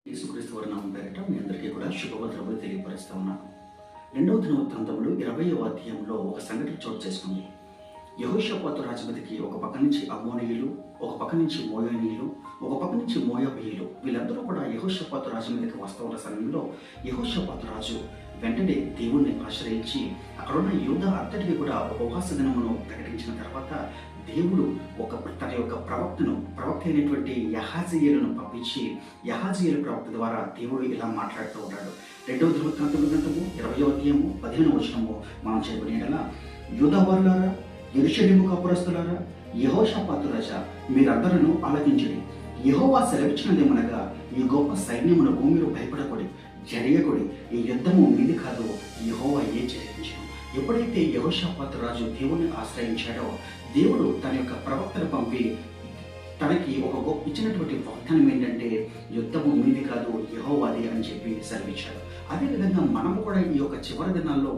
యేసుక్రీస్తు వారి నామం పేరిట మీ అందరికీ కూడా శుభవంతులు తెలియపరుస్తూ ఉన్నాను. 2వ దినవృత్తాంతములు 20వ అధ్యాయంలో ఒక సంఘటన చోటు చేసుకుంది. యెహోషాపాతు రాజుమీదకి ఒక పక్క నుంచి అమ్మోనీయులు, ఒక పక్క నుంచి మోయానీయులు, ఒక పక్క నుంచి మోయాబీయులు వీళ్ళందరూ కూడా యెహోషాపాతు రాజు మీదకి వస్తూ ఉన్న సమయంలో యెహోషాపాతు రాజు వెంటనే దేవుణ్ణి ఆశ్రయించి అక్కడున్న యూదా అంతటికి కూడా ఉపవాస దినమును ప్రకటించిన తర్వాత దేవుడు తన యొక్క ప్రవక్త అయినటువంటి యహాజీయేలును పంపించి యహాజీయేలు ప్రవక్త ద్వారా దేవుడు ఇలా మాట్లాడుతూ ఉన్నాడు. 2వ దినవృత్తాంతముల గ్రంథము 20వ అధ్యాయము 15వ వచనము మనం చదువుకునేలా, యూదా వారులారా, యెరూషలేము కాపురస్తులారా, యెహోషాపాతు రాజా, మీరందరూ ఆలకించుడి. యెహోవా సెలవిచ్చినదేమనగా, ఈ గొప్ప సైన్యమునకు మీరు భయపడకూడి, జరియకుడి. ఈ యుద్ధము మీది కాదు, యెహోవాయే జరిగించును. ఎప్పుడైతే యెహోషాపాతు రాజు దేవుని ఆశ్రయించాడో, దేవుడు తన యొక్క ప్రవక్తను పంపి తనకి ఒక గొప్ప ఇచ్చినటువంటి వాగ్దానం ఏంటంటే, యుద్ధము మీది కాదు, యెహోవాది అని చెప్పి సెలవిచ్చాడు. అదేవిధంగా మనము కూడా ఈ యొక్క చివరి దినాల్లో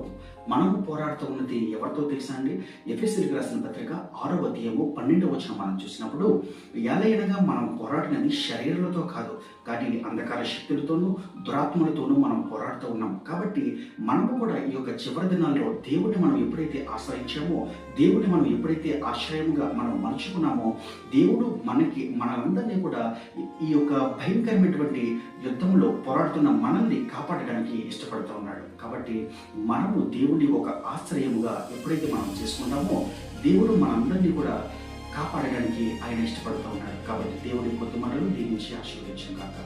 మనము పోరాడుతూ ఉన్నది ఎవరితో తెలుసా అండి? ఎఫెసీయులకు రాసిన పత్రిక 6వ అధ్యాయము 12వ వచనం మనం చూసినప్పుడు, ఎలాగైనా మనం పోరాడినది శరీరాలతో కాదు, కానీ అంధకార శక్తులతోనూ దురాత్మలతోనూ మనం పోరాడుతూ ఉన్నాం. కాబట్టి మనము కూడా ఈ యొక్క చివరి దినాల్లో దేవుడిని మనం ఎప్పుడైతే ఆశ్రయించామో, దేవుడిని మనం ఎప్పుడైతే ఆశ్రయముగా మనం మలుచుకున్నామో, దేవుడు మనందరినీ కూడా ఈ యొక్క భయంకరమైనటువంటి యుద్ధంలో పోరాడుతున్న మనల్ని కాపాడడానికి ఇష్టపడుతూ ఉన్నాడు. కాబట్టి మనము దేవుడిని ఒక ఆశ్రయముగా ఎప్పుడైతే మనం చేసుకుంటామో, దేవుడు మనందరినీ కూడా కాపాడడానికి ఆయన ఇష్టపడుతూ ఉన్నాడు. కాబట్టి దేవుడి కొత్త మనలు దీవించి ఆశీర్వదించాం కాక.